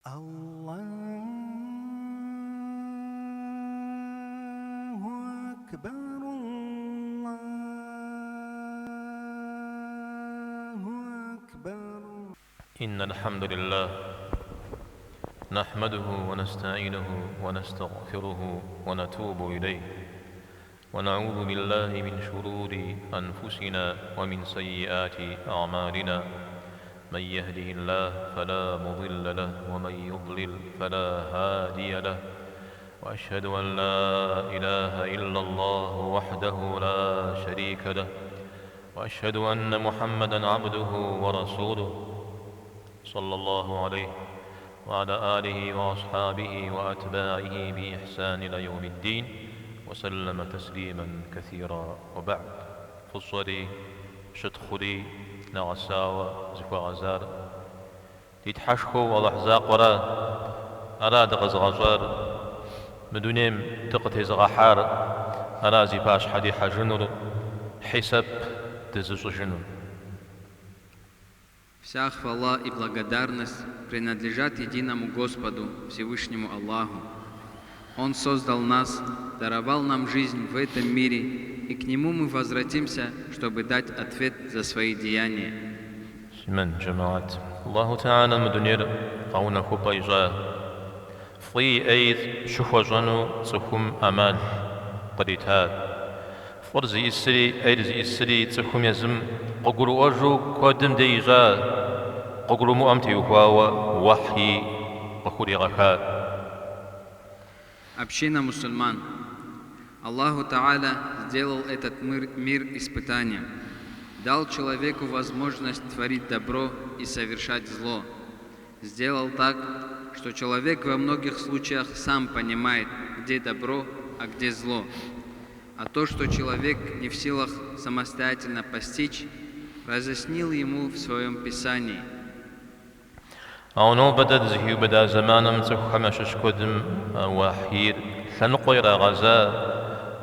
الله أكبر الله أكبر. إن الحمد لله نحمده ونستعينه ونستغفره ونتوب إليه ونعوذ بالله من شرور أنفسنا ومن سيئات أعمالنا. من يهده الله فلا مضل له ومن يضلل فلا هادي له، وأشهد أن لا إله إلا الله وحده لا شريك له، وأشهد أن محمدًا عبده ورسوله صلى الله عليه وعلى آله وأصحابه وأتباعه بإحسان إلى يوم الدين وسلم تسليما كثيرا. وبعد، فصلي شتخلي نغساوة زكوا غزار تتحشخو والأحزاق ورا أراد غزغزار مدونيم تقتز غحار أرازي باش حدي حجنر حسب تزوج جنر. Вся хвала и благодарность принадлежат единому Господу, Всевышнему Аллаху. Он создал нас, даровал нам жизнь в этом мире, и к Нему мы возвратимся, чтобы дать ответ за свои деяния. من جماعة الله تعالى مدنير قونا خبيجا في أيض شفوا جنو تخم أمال قريتها فرزي إسري أيرزي إسري تخم يزم ققروا أجو قدم ديجا ققروا مؤمتي وخواوا وحي وخوري غكا. Община мусульман. Аллаху Та'аля сделал этот мир испытанием. Дал человеку возможность творить добро и совершать зло. Сделал так, что человек во многих случаях сам понимает, где добро, а где зло. А то, что человек не в силах самостоятельно постичь, разъяснил ему в своем Писании. أو بدأ زهيو بدأ زمانا تخم ششكدم وحير سنقير غزا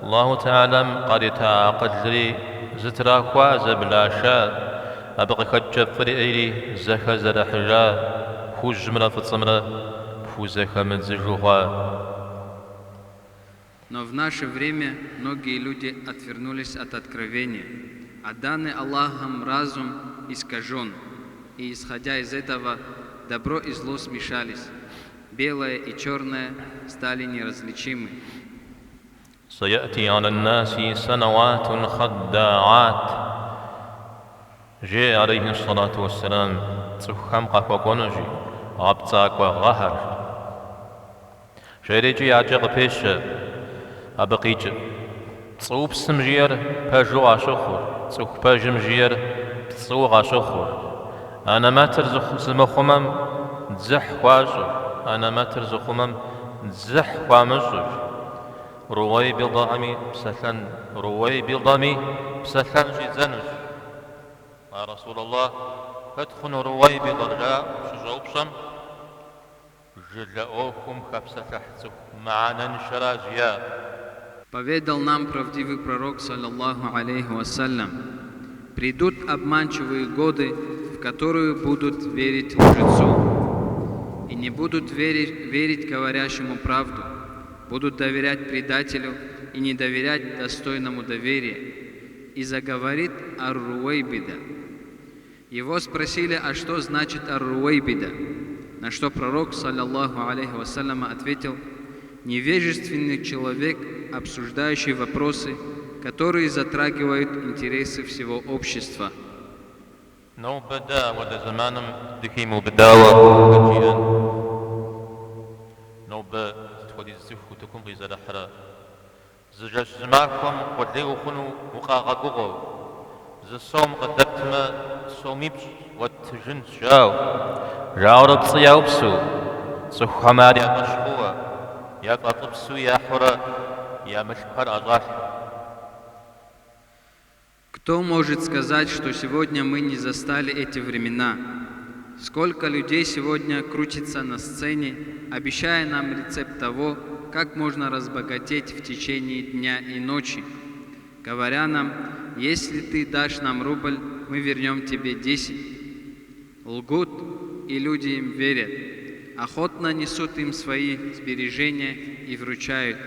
الله تعالى قريتا قدري زترا خوازا بلاشا أبقى خجب فريئي زخا زرحجا خوش جمرا فتصمرا فوزخا من زجوها. Но в наше время многие люди отвернулись от откровения, а данный Аллахом разум искажен, и исходя из этого добро и зло смешались, белое и черное стали неразличимы. سيأتي على الناس سنوات خداعات. جاء عليه الصلاة والسلام تخم قفقونجي غبتاك وغهر شيريجي عجق بيش أبقيج تصوب سمجير بجو عشخور تصوب بجمجير تصوغ عشخور. أنا ما ترزخ زمخمم تزح واجر أنا ما ترزخمم تزح وامجر. روي بضامي بسثن روي بضامي بسثن جزنج يا رسول الله فادخل روي بضرجاء شجوبشم جلأوكم خبسة تحتك معنا نشراجيا. Поведал нам правдивый пророк, саллаллаху алейхи вассалям: придут обманчивые годы, в которые будут верить лжецу, и не будут верить говорящему правду, будут доверять предателю и не доверять достойному доверия. И заговорит Ар-Рувайбида. Его спросили, а что значит Ар-Рувайбида? На что пророк, саллаллаху алейхи вассалям, ответил: невежественный человек, обсуждающий вопросы, которые затрагивают интересы всего общества. نو بدا ودا زمانم دكيمو بداوة وجيان نو با تولي الزفو تكون غيزة لحرا زجاج زماكم ودليو خنو وقاغا قوغو زصوم قدبتما صوميبش واتجن جاو ربصيا وبسو صخو ماريا مشقوة يا قطبسو يا حرا يا مشقر أغاش. Кто может сказать, что сегодня мы не застали эти времена? Сколько людей сегодня крутится на сцене, обещая нам рецепт того, как можно разбогатеть в течение дня и ночи, говоря нам: если ты дашь нам рубль, мы вернем тебе 10. Лгут, и люди им верят. охотно несут им свои сбережения и вручают.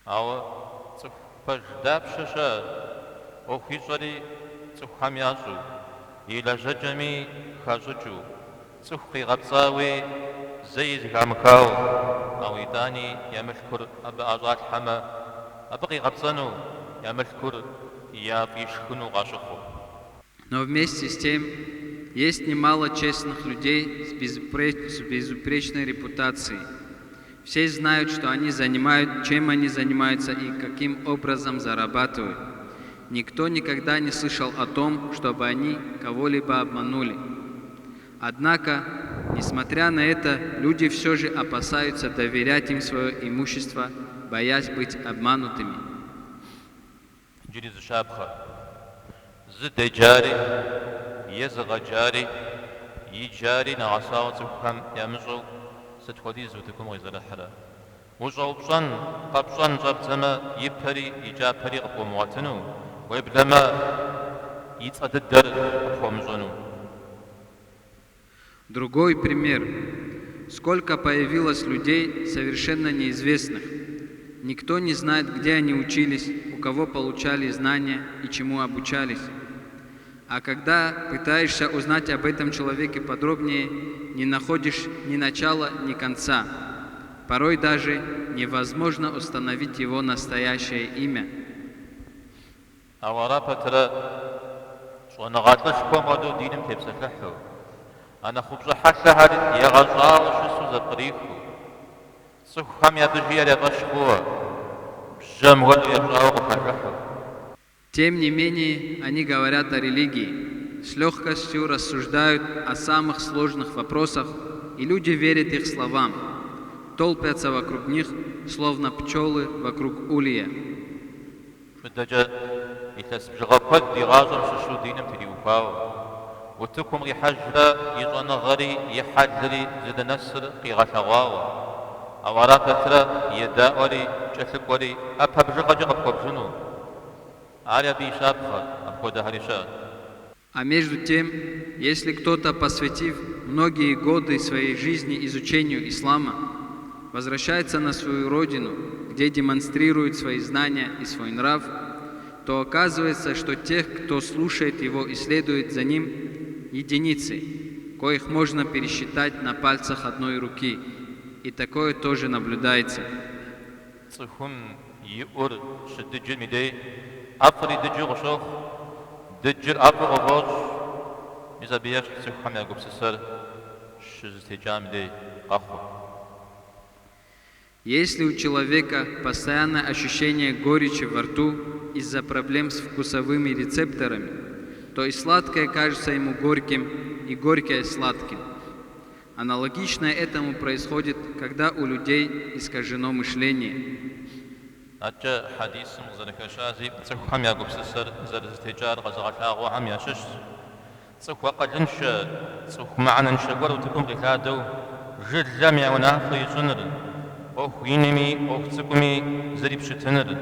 Ава цух паждапшаша охишари цухамяжу илажаджами хажуджу цух қиғапсауи зейз гамхау ауидани ямашкур аба ажат хама аба қиғапсану ямашкур яфишхуну гашуху. Но вместе с тем есть немало честных людей с безупречной репутацией. Все знают, что они занимают, чем они занимаются и каким образом зарабатывают. Никто никогда не слышал о том, чтобы они кого-либо обманули. Однако, несмотря на это, люди все же опасаются доверять им свое имущество, боясь быть обманутыми. زدجاري يزغجاري يجاري نعصاو تفهم يمزو ستخدي زوتكم غيزل حرا وجوبصن قبصن جبتما يبري يجابري قومواتنو ويبلما يتصددر قومزونو. Другой пример. Сколько появилось людей совершенно неизвестных. Никто не знает, где они учились, у кого получали знания и чему обучались. А когда пытаешься узнать об этом человеке подробнее, не находишь ни начала, ни конца. Порой даже невозможно установить его настоящее имя. Тем не менее, они говорят о религии, с легкостью рассуждают о самых сложных вопросах, и люди верят их словам, толпятся вокруг них, словно пчелы вокруг улья. А между тем, если кто-то, посвятив многие годы своей жизни изучению ислама, возвращается на свою родину, где демонстрирует свои знания и свой нрав, то оказывается, что тех, кто слушает его и следует за ним, единицы, коих можно пересчитать на пальцах одной руки, и такое тоже наблюдается. Если у человека постоянное ощущение горечи во рту из-за проблем с вкусовыми рецепторами, то и сладкое кажется ему горьким, и горькое сладким. Аналогично этому происходит, когда у людей искажено мышление. أجا حديث مزرك شازي تسوهم يا قبسسر زر استجار غزغشاغ وهم يشش تسوه قلنش تسوه معنا نشغل وتكون غكادو جد جامع ونافي جنر أو ينمي أو تسكمي زري بشتنر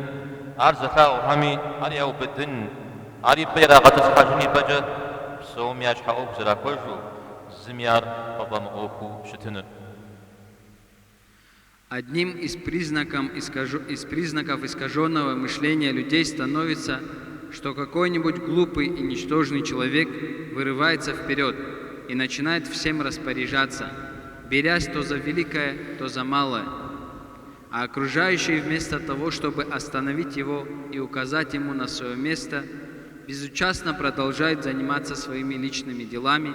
أرزخا وهمي أري أو بدن أري بيرا غتس حاجني بجا بسوم يشحا أو بزرا كوجو زميار بابام أوكو شتنر. Одним из признаков искаженного мышления людей становится, что какой-нибудь глупый и ничтожный человек вырывается вперед и начинает всем распоряжаться, берясь то за великое, то за малое. А окружающие вместо того, чтобы остановить его и указать ему на свое место, безучастно продолжают заниматься своими личными делами,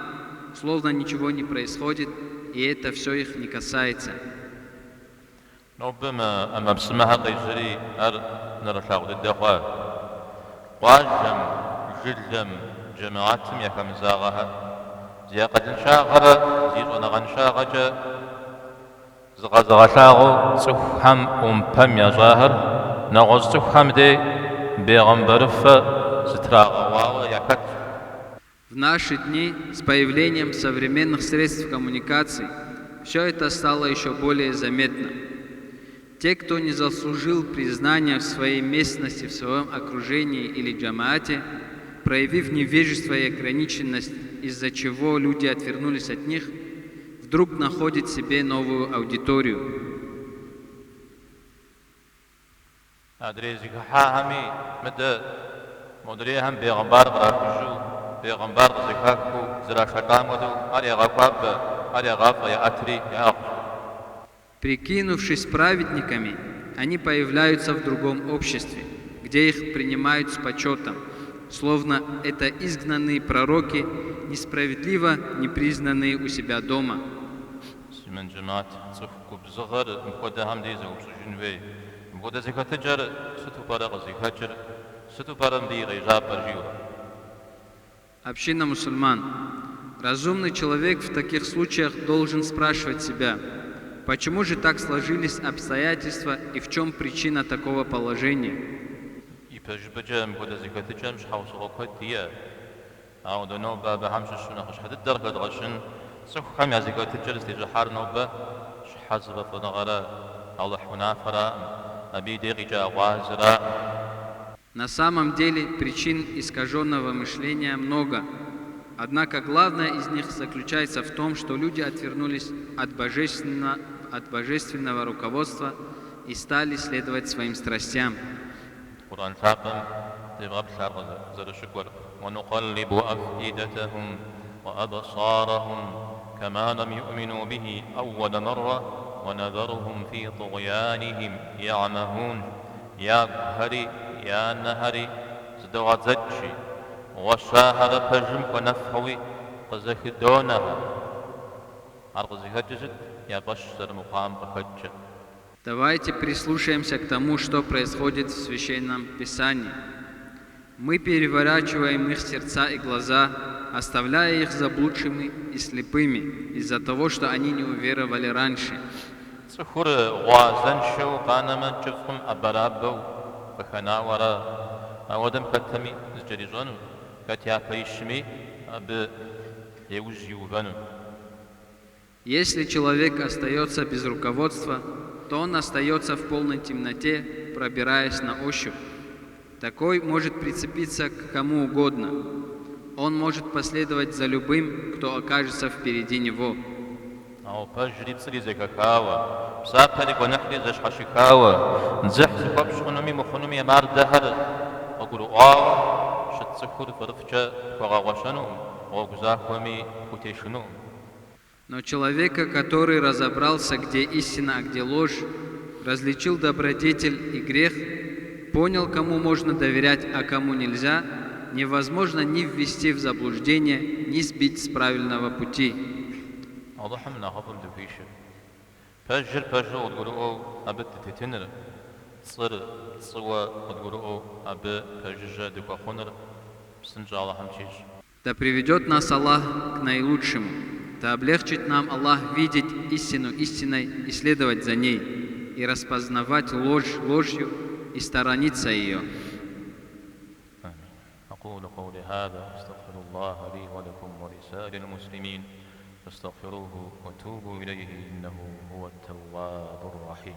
словно ничего не происходит, и это все их не касается. ربما أما بسمها قيسري نرشاق للدخوة واجم جلم جماعتهم يكم زاغها زي قد نشاغر زي زونغ نشاغج زغزغ شاغو سخم أمبم يا ظاهر نغز سخم دي بيغمبرف ستراغ واو يكت. В наши дни с появлением современных средств коммуникации все это стало еще более заметно. Те, кто не заслужил признания в своей местности, в своем окружении или джамаате, проявив невежество и ограниченность, из-за чего люди отвернулись от них, вдруг вдруг находит себе новую аудиторию. أدريزك حاهمي مدى مدريهم بيغمبار غرافجو بيغمبار زكاكو زرا شتام ودو أري غفاب أري غاف يا أتري يا أخ. Прикинувшись праведниками, они появляются в другом обществе, где их принимают с почетом, словно это изгнанные пророки, несправедливо не признанные у себя дома. من جماعت صفكو بزغر مخوده هم ديزه وبسجنوي مخوده زكاة تجر ستو بارغ زكاة جر ستو بارم دي غيجاب برجيورا. Община мусульман. Разумный человек в таких случаях должен спрашивать себя, почему же так сложились обстоятельства и в чем причина такого положения? يبج بجا مخوده زكاة تجر مش حاوس غوكوت ديا أو دنو بابا همش الشنة خش حد الدرجة دغشن صح خم يا زكاة تجر استجحار نوبة شحزب فنغرا الله حنافرا أبي ديغي جا غازرا. На самом деле причин искаженного мышления много. Однако главное из них заключается в том, что люди отвернулись от божественного руководства и стали следовать своим страстям. قرآن تاقم تبغب شارغ زر شكور ونقلب أفئدتهم وأبصارهم كما لم يؤمنوا به أول مرة ونذرهم في طغيانهم يعمهون يا هري يا نهري زدوات زجي وشاهر فجم ونفهوي قزك دونها عرق زهجزت يا بشر مقام بخجة. Давайте прислушаемся к тому, что происходит в Священном Писании. Мы переворачиваем их сердца и глаза, оставляя их заблудшими и слепыми из-за того, что они не уверовали раньше. سخور غازن شو قانما جفهم أبرابو بخناورا أودم كتمي زجريجانو كتيا فيشمي أب يوجيوغانو. Если человек остается без руководства, то он остается в полной темноте, пробираясь на ощупь. Такой может прицепиться к кому угодно. Он может последовать за любым, кто окажется впереди него. أو بجري تصري زي كاكاوا بسابتني ونحلي زي شحشكاوا نزحت بابش خنومي مخنومي مار دهر أقولوا شت سخور فرفجة فغاوشنو وغزاكومي كوتيشنو. Но человека, который разобрался, где истина, а где ложь, различил добродетель и грех, понял, кому можно доверять, а кому нельзя, невозможно ни ввести в заблуждение, ни сбить с правильного пути. أضحى من أخافم دفيشة بجر وتقولوا أبد تتنر صر صوا وتقولوا أبد بجر دكوا خنر بسنجا الله همشيش. Да приведет нас Аллах к наилучшему, да облегчит нам Аллах видеть истину истиной и следовать за ней, и распознавать ложь ложью и сторониться ее. أقول قولي هذا أستغفر الله لي ولكم ولسائر المسلمين فاستغفروه وتوبوا إليه إنه هو التواب الرحيم.